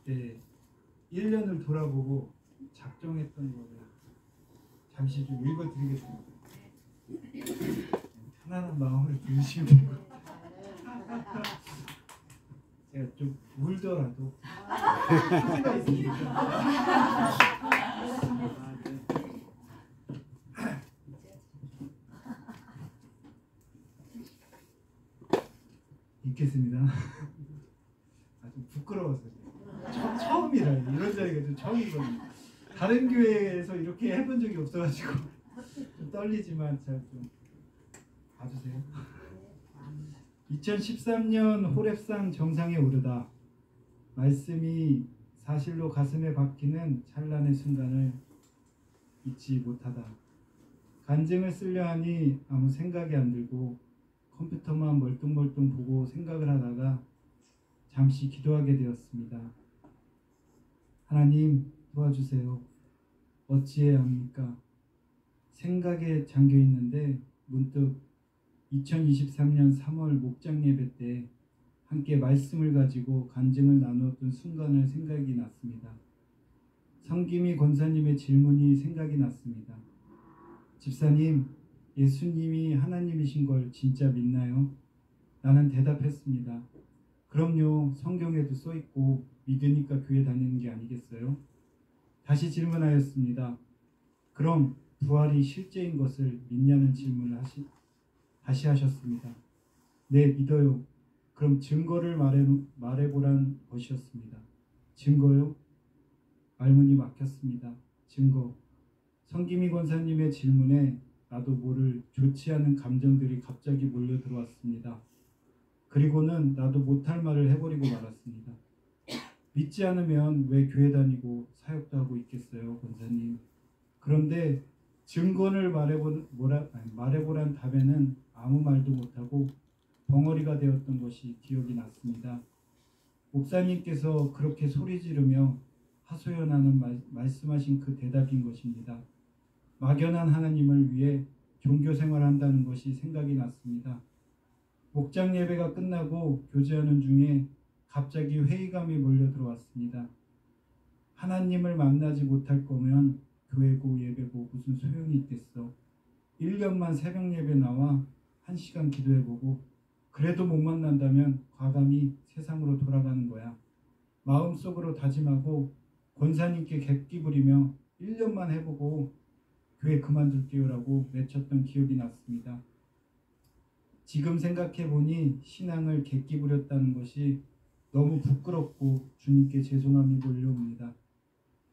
그때 1년을 돌아보고 작정했던 거를 잠시 좀 읽어드리겠습니다. 편안한 마음으로 들으시면 되고 제가 좀 울더라도 수가 있으니까 읽겠습니다. 좀 부끄러워서 처음이라 이런 자리가 좀 처음이거든요. 다른 교회에서 이렇게 해본 적이 없어가지고 좀 떨리지만 잘 좀 봐주세요. 2013년 호렙산 정상에 오르다 말씀이 사실로 가슴에 박히는 찬란의 순간을 잊지 못하다. 간증을 쓰려 하니 아무 생각이 안 들고 컴퓨터만 멀뚱멀뚱 보고 생각을 하다가 잠시 기도하게 되었습니다. 하나님 도와주세요. 어찌해야 합니까? 생각에 잠겨 있는데 문득 2023년 3월 목장 예배 때 함께 말씀을 가지고 간증을 나누었던 순간을 생각이 났습니다. 성김이 권사님의 질문이 생각이 났습니다. 집사님, 예수님이 하나님이신 걸 진짜 믿나요? 나는 대답했습니다. 그럼요, 성경에도 써있고 믿으니까 교회 다니는 게 아니겠어요? 다시 질문하였습니다. 그럼 부활이 실제인 것을 믿냐는 질문을 다시 하셨습니다. 네, 믿어요. 그럼 증거를 말해보란 것이었습니다. 증거요? 말문이 막혔습니다. 증거. 성김이 권사님의 질문에 나도 모를 좋지 않은 감정들이 갑자기 몰려 들어왔습니다. 그리고는 나도 못할 말을 해버리고 말았습니다. 믿지 않으면 왜 교회 다니고 사역도 하고 있겠어요, 권사님. 그런데 증거를 말해보란 답에는 아무 말도 못하고 벙어리가 되었던 것이 기억이 났습니다. 목사님께서 그렇게 소리 지르며 하소연하는 말씀하신 그 대답인 것입니다. 막연한 하나님을 위해 종교생활한다는 것이 생각이 났습니다. 목장 예배가 끝나고 교제하는 중에 갑자기 회의감이 몰려 들어왔습니다. 하나님을 만나지 못할 거면 교회고 예배고 무슨 소용이 있겠어. 1년만 새벽 예배 나와 1시간 기도해보고 그래도 못 만난다면 과감히 세상으로 돌아가는 거야. 마음속으로 다짐하고 권사님께 객기 부리며 1년만 해보고 교회 그만둘게요라고 외쳤던 기억이 났습니다. 지금 생각해보니 신앙을 객기 부렸다는 것이 너무 부끄럽고 주님께 죄송함이 몰려옵니다.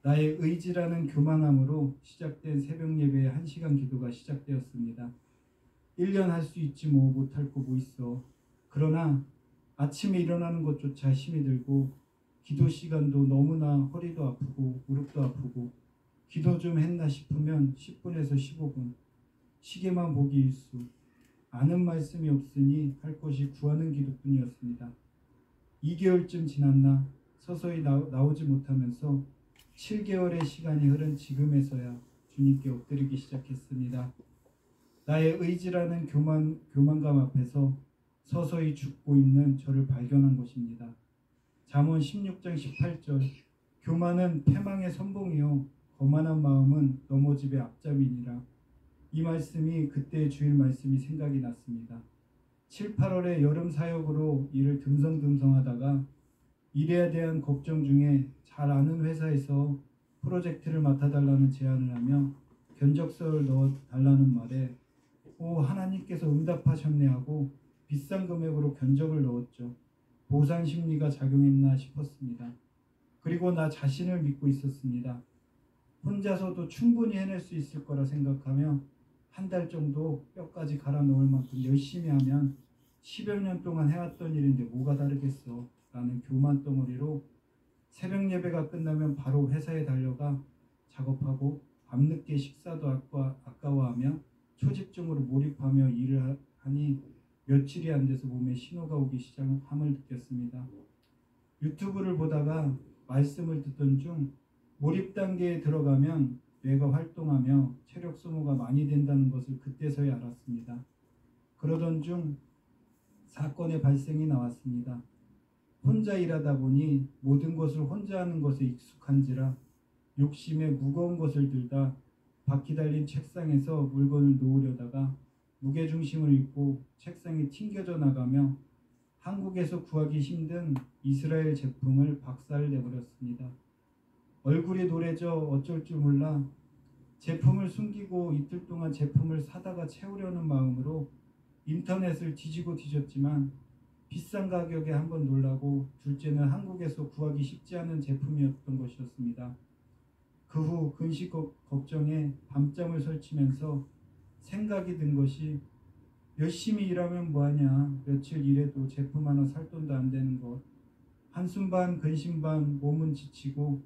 나의 의지라는 교만함으로 시작된 새벽 예배의 1시간 기도가 시작되었습니다. 1년 할 수 있지 뭐 못할 거 뭐 있어. 그러나 아침에 일어나는 것조차 힘이 들고 기도 시간도 너무나 허리도 아프고 무릎도 아프고 기도 좀 했나 싶으면 10분에서 15분 시계만 보기 일수 아는 말씀이 없으니 할 것이 구하는 기도뿐이었습니다. 2개월쯤 지났나 서서히 나오지 못하면서 7개월의 시간이 흐른 지금에서야 주님께 엎드리기 시작했습니다. 나의 의지라는 교만감 앞에서 서서히 죽고 있는 저를 발견한 것입니다. 잠언 16장 18절 교만은 패망의 선봉이요 거만한 마음은 넘어짐의 앞잡이니라. 이 말씀이 그때의 주일 말씀이 생각이 났습니다. 7, 8월에 여름 사역으로 일을 듬성듬성하다가 일에 대한 걱정 중에 잘 아는 회사에서 프로젝트를 맡아달라는 제안을 하며 견적서를 넣어달라는 말에 오 하나님께서 응답하셨네 하고 비싼 금액으로 견적을 넣었죠. 보상 심리가 작용했나 싶었습니다. 그리고 나 자신을 믿고 있었습니다. 혼자서도 충분히 해낼 수 있을 거라 생각하며 한 달 정도 뼈까지 갈아 넣을 만큼 열심히 하면 10여 년 동안 해왔던 일인데 뭐가 다르겠어 라는 교만 덩어리로 새벽 예배가 끝나면 바로 회사에 달려가 작업하고 밤늦게 식사도 아까워하며 초집중으로 몰입하며 일을 하니 며칠이 안 돼서 몸에 신호가 오기 시작함을 느꼈습니다. 유튜브를 보다가 말씀을 듣던 중 몰입 단계에 들어가면 뇌가 활동하며 체력 소모가 많이 된다는 것을 그때서야 알았습니다. 그러던 중 사건의 발생이 나왔습니다. 혼자 일하다 보니 모든 것을 혼자 하는 것에 익숙한지라 욕심에 무거운 것을 들다 바퀴 달린 책상에서 물건을 놓으려다가 무게중심을 잃고 책상이 튕겨져 나가며 한국에서 구하기 힘든 이스라엘 제품을 박살내버렸습니다. 얼굴이 노래져 어쩔 줄 몰라 제품을 숨기고 이틀 동안 제품을 사다가 채우려는 마음으로 인터넷을 뒤지고 뒤졌지만 비싼 가격에 한번 놀라고 둘째는 한국에서 구하기 쉽지 않은 제품이었던 것이었습니다. 그 후 근심 걱정에 밤잠을 설치면서 생각이 든 것이 열심히 일하면 뭐하냐, 며칠 일해도 제품 하나 살 돈도 안 되는 것, 한숨 반 근심 반 몸은 지치고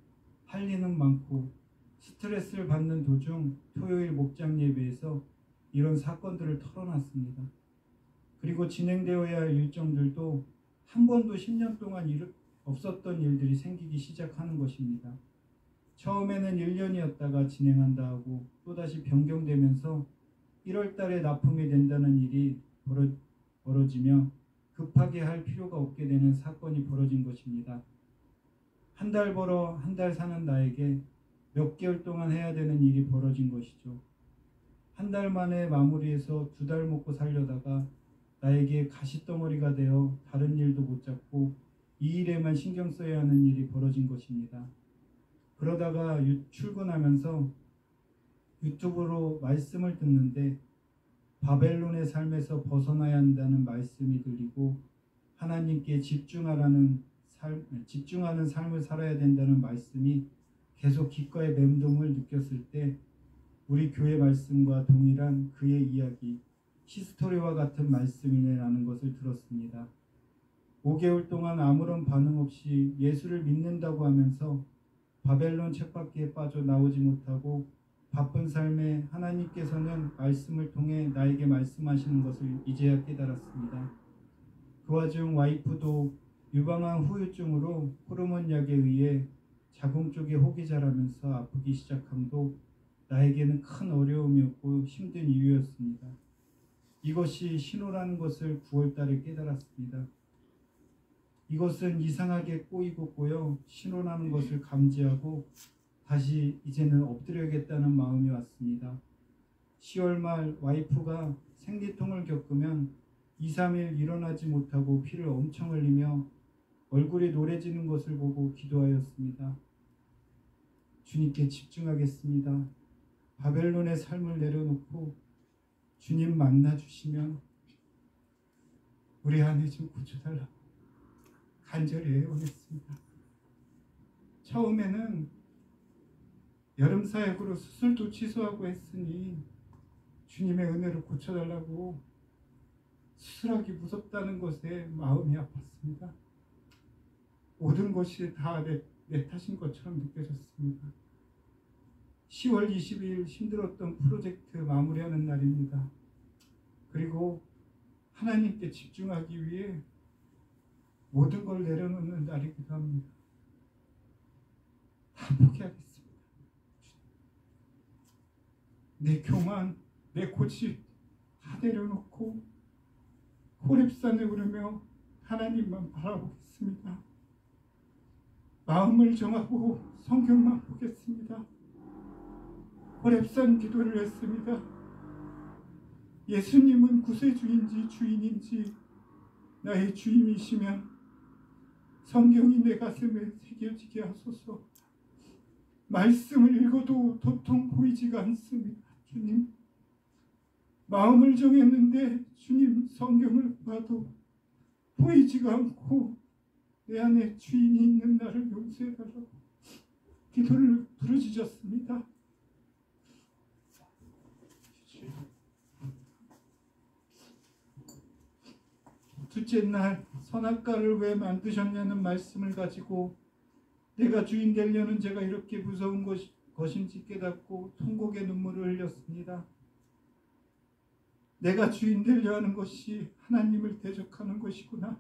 할 일은 많고 스트레스를 받는 도중 토요일 목장 예배에서 이런 사건들을 털어놨습니다. 그리고 진행되어야 할 일정들도 한 번도 10년 동안 없었던 일들이 생기기 시작하는 것입니다. 처음에는 1년이었다가 진행한다 하고 또다시 변경되면서 1월 달에 납품이 된다는 일이 벌어지며 급하게 할 필요가 없게 되는 사건이 벌어진 것입니다. 한 달 벌어 한 달 사는 나에게 몇 개월 동안 해야 되는 일이 벌어진 것이죠. 한 달 만에 마무리해서 2달 먹고 살려다가 나에게 가시덩어리가 되어 다른 일도 못 잡고 이 일에만 신경 써야 하는 일이 벌어진 것입니다. 그러다가 출근하면서 유튜브로 말씀을 듣는데 바벨론의 삶에서 벗어나야 한다는 말씀이 들리고 하나님께 집중하는 삶을 살아야 된다는 말씀이 계속 귓가에 맴동을 느꼈을 때 우리 교회 말씀과 동일한 그의 이야기, 히스토리와 같은 말씀이네라는 것을 들었습니다. 5개월 동안 아무런 반응 없이 예수를 믿는다고 하면서 바벨론 쳇바퀴에 빠져 나오지 못하고 바쁜 삶에 하나님께서는 말씀을 통해 나에게 말씀하시는 것을 이제야 깨달았습니다. 그 와중 와이프도 유방암 후유증으로 호르몬 약에 의해 자궁 쪽에 혹이 자라면서 아프기 시작함도 나에게는 큰 어려움이었고 힘든 이유였습니다. 이것이 신호라는 것을 9월 달에 깨달았습니다. 이것은 이상하게 꼬이고 꼬여 신호라는 것을 감지하고 다시 이제는 엎드려야겠다는 마음이 왔습니다. 10월 말 와이프가 생리통을 겪으면 2, 3일 일어나지 못하고 피를 엄청 흘리며 얼굴이 노래지는 것을 보고 기도하였습니다. 주님께 집중하겠습니다. 바벨론의 삶을 내려놓고 주님 만나주시면 우리 아내 좀 고쳐달라고 간절히 애원했습니다. 처음에는 여름 사역으로 수술도 취소하고 했으니 주님의 은혜로 고쳐달라고 수술하기 무섭다는 것에 마음이 아팠습니다. 모든 것이 다 내 탓인 것처럼 느껴졌습니다. 10월 22일 힘들었던 프로젝트 마무리하는 날입니다. 그리고 하나님께 집중하기 위해 모든 걸 내려놓는 날이기도 합니다. 다 포기하겠습니다. 내 교만, 내 고집 다 내려놓고 호렙산에 오르며 하나님만 바라보겠습니다. 마음을 정하고 성경만 보겠습니다. 호렙산 기도를 했습니다. 예수님은 구세주인지 주인인지 나의 주인이시면 성경이 내 가슴에 새겨지게 하소서. 말씀을 읽어도 도통 보이지가 않습니다. 주님, 마음을 정했는데 주님 성경을 봐도 보이지가 않고 내 안에 주인이 있는 나를 용서해달라고 기도를 부르짖었습니다. 둘째 날 선악과를 왜 만드셨냐는 말씀을 가지고 내가 주인 되려는 제가 이렇게 무서운 것인지 깨닫고 통곡의 눈물을 흘렸습니다. 내가 주인 되려 하는 것이 하나님을 대적하는 것이구나.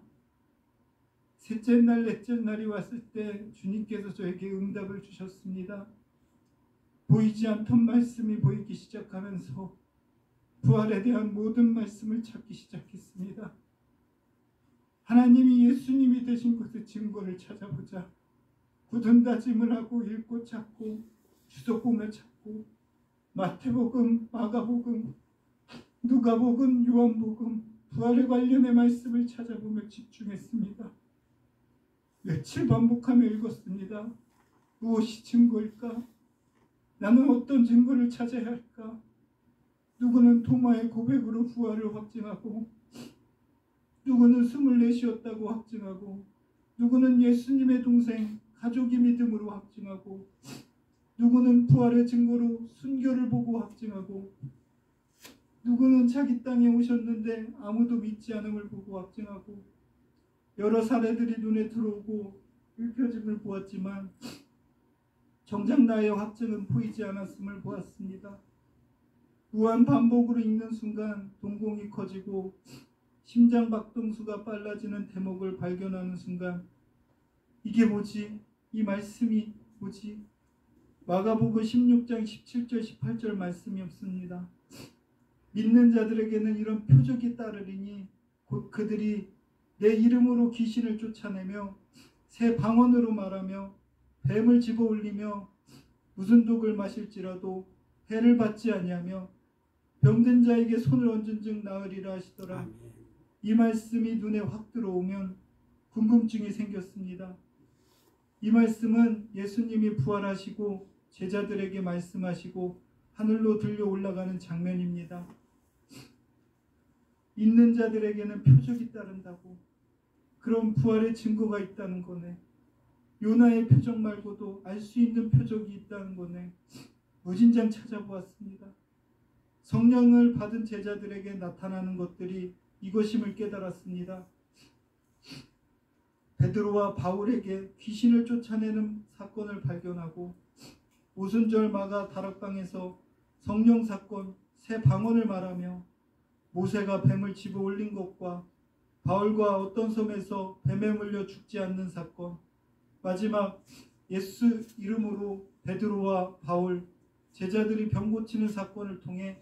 셋째 날, 넷째 날이 왔을 때 주님께서 저에게 응답을 주셨습니다. 보이지 않던 말씀이 보이기 시작하면서 부활에 대한 모든 말씀을 찾기 시작했습니다. 하나님이 예수님이 되신 것의 증거를 찾아보자. 굳은 다짐을 하고 읽고 찾고 주석 보며 찾고 마태복음, 마가복음, 누가복음, 요한복음, 부활에 관련의 말씀을 찾아보며 집중했습니다. 며칠 반복하며 읽었습니다. 무엇이 증거일까? 나는 어떤 증거를 찾아야 할까? 누구는 토마의 고백으로 부활을 확증하고, 누구는 24이었다고 확증하고, 누구는 예수님의 동생 가족이 믿음으로 확증하고, 누구는 부활의 증거로 순교를 보고 확증하고, 누구는 자기 땅에 오셨는데 아무도 믿지 않음을 보고 확증하고, 여러 사례들이 눈에 들어오고 읽혀짐을 보았지만 정작 나의 확증은 보이지 않았음을 보았습니다. 무한 반복으로 읽는 순간 동공이 커지고 심장 박동수가 빨라지는 대목을 발견하는 순간 이게 뭐지? 이 말씀이 뭐지? 마가복음 16장 17절 18절 말씀이 없습니다. 믿는 자들에게는 이런 표적이 따르리니 곧 그들이 내 이름으로 귀신을 쫓아내며 새 방언으로 말하며 뱀을 집어올리며 무슨 독을 마실지라도 해를 받지 아니하며 병든 자에게 손을 얹은 즉 나으리라 하시더라. 아멘. 이 말씀이 눈에 확 들어오면 궁금증이 생겼습니다. 이 말씀은 예수님이 부활하시고 제자들에게 말씀하시고 하늘로 들려 올라가는 장면입니다. 있는 자들에게는 표적이 따른다고. 그런 부활의 증거가 있다는 거네. 요나의 표적 말고도 알 수 있는 표적이 있다는 거네. 무진장 찾아보았습니다. 성령을 받은 제자들에게 나타나는 것들이 이것임을 깨달았습니다. 베드로와 바울에게 귀신을 쫓아내는 사건을 발견하고 오순절 마가 다락방에서 성령 사건 새 방언을 말하며 모세가 뱀을 집어 올린 것과 바울과 어떤 섬에서 뱀에 물려 죽지 않는 사건, 마지막 예수 이름으로 베드로와 바울 제자들이 병 고치는 사건을 통해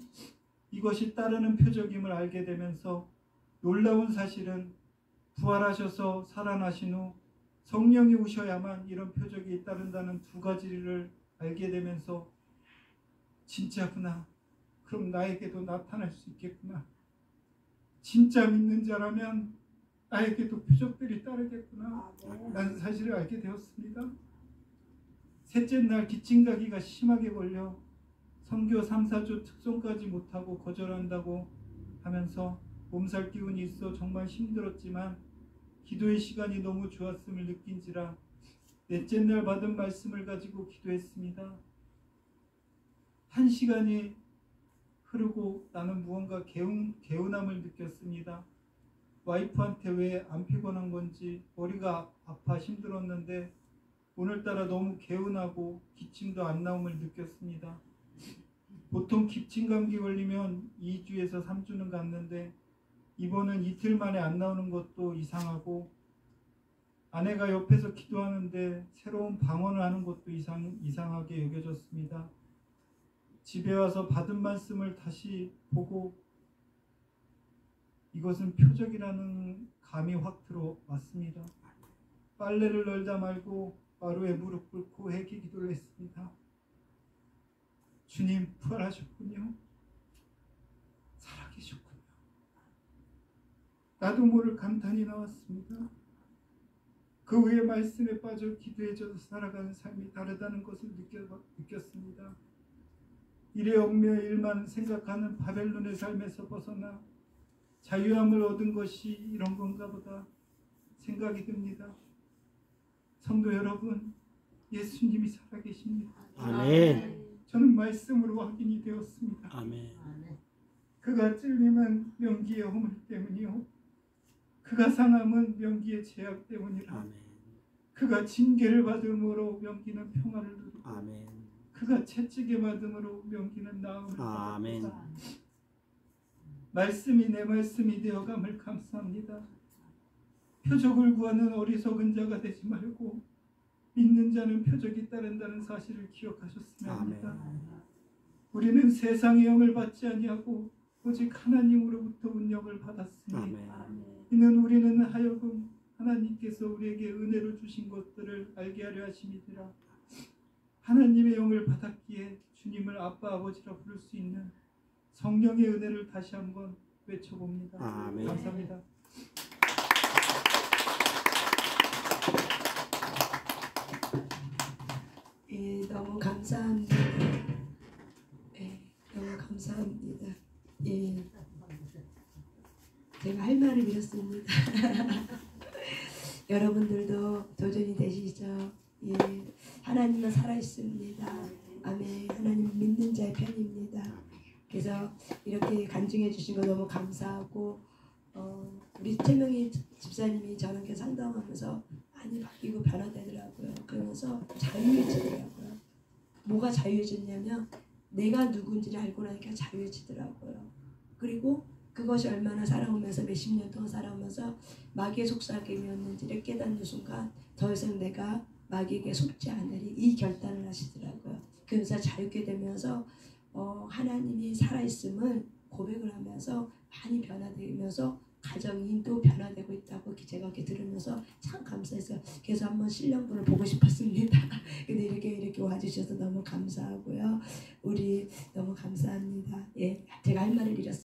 이것이 따르는 표적임을 알게 되면서 놀라운 사실은 부활하셔서 살아나신 후 성령이 오셔야만 이런 표적이 따른다는 두 가지를 알게 되면서 진짜구나. 그럼 나에게도 나타날 수 있겠구나. 진짜 믿는 자라면 나에게도 표적들이 따르겠구나 라는 사실을 알게 되었습니다. 셋째 날 기침가기가 심하게 걸려 선교 3, 4주 특송까지 못하고 거절한다고 하면서 몸살 기운이 있어 정말 힘들었지만 기도의 시간이 너무 좋았음을 느낀지라 넷째 날 받은 말씀을 가지고 기도했습니다. 1시간이 흐르고 나는 무언가 개운함을 느꼈습니다. 와이프한테 왜 안 피곤한 건지 머리가 아파 힘들었는데 오늘따라 너무 개운하고 기침도 안 나옴을 느꼈습니다. 보통 기침 감기 걸리면 2주에서 3주는 갔는데 이번은 이틀 만에 안 나오는 것도 이상하고 아내가 옆에서 기도하는데 새로운 방언을 하는 것도 이상하게 여겨졌습니다. 집에 와서 받은 말씀을 다시 보고 이것은 표적이라는 감이 확 들어왔습니다. 빨래를 널다 말고 마루에 무릎 꿇고 회개 기도를 했습니다. 주님 부활하셨군요. 살아계셨군요. 나도 모를 감탄이 나왔습니다. 그 후에 말씀에 빠져 기도해져서 살아가는 삶이 다르다는 것을 느꼈습니다. 일에 얽매여 일만 생각하는 바벨론의 삶에서 벗어나 자유함을 얻은 것이 이런 건가 보다 생각이 듭니다. 성도 여러분, 예수님이 살아계십니다. 아멘. 저는 말씀으로 확인이 되었습니다. 아멘. 그가 찔림은 명기의 허물 때문이요 그가 상함은 명기의 제약 때문이라. 아멘. 그가 징계를 받음으로 명기는 평안을 누리고 아멘. 그가 채찍에 받음으로 명기는 나음을 아멘. 받았다. 말씀이 내 말씀이 되어감을 감사합니다. 표적을 구하는 어리석은 자가 되지 말고 믿는 자는 표적이 따른다는 사실을 기억하셨으면 합니다. 아멘. 우리는 세상의 영을 받지 아니하고 오직 하나님으로부터 온 영을 받았으니 아멘. 이는 우리는 하여금 하나님께서 우리에게 은혜로 주신 것들을 알게 하려 하심이니라. 하나님의 영을 받았기에 주님을 아빠 아버지라 부를 수 있는 성령의 은혜를 다시 한번 외쳐봅니다. 아멘. 감사합니다. 예, 너무 감사합니다. 예, 너무 감사합니다. 예, 제가 할 말을 잃었습니다. 여러분들도 도전이 되시죠? 예, 하나님은 살아있습니다. 아멘. 하나님 믿는 자의 편입니다. 그래서 이렇게 간증해 주신 거 너무 감사하고 우리 최명희 집사님이 저렇게 상담하면서 많이 바뀌고 변화되더라고요. 그러면서 자유해지더라고요. 뭐가 자유해졌냐면 내가 누군지를 알고 나니까 자유해지더라고요. 그리고 그것이 얼마나 살아오면서 몇십 년 동안 살아오면서 마귀의 속삭임이었는지를 깨닫는 순간 더 이상 내가 마귀에게 속지 않으리 이 결단을 하시더라고요. 그래서 자유케 되면서 하나님이 살아있음을 고백을 하면서 많이 변화되면서 가정인도 변화되고 있다고 제가 이렇게 들으면서 참 감사했어요. 그래서 한번 신령분을 보고 싶었습니다. 근데 이렇게 와주셔서 너무 감사하고요. 우리 너무 감사합니다. 예, 제가 할 말을 잃었어요.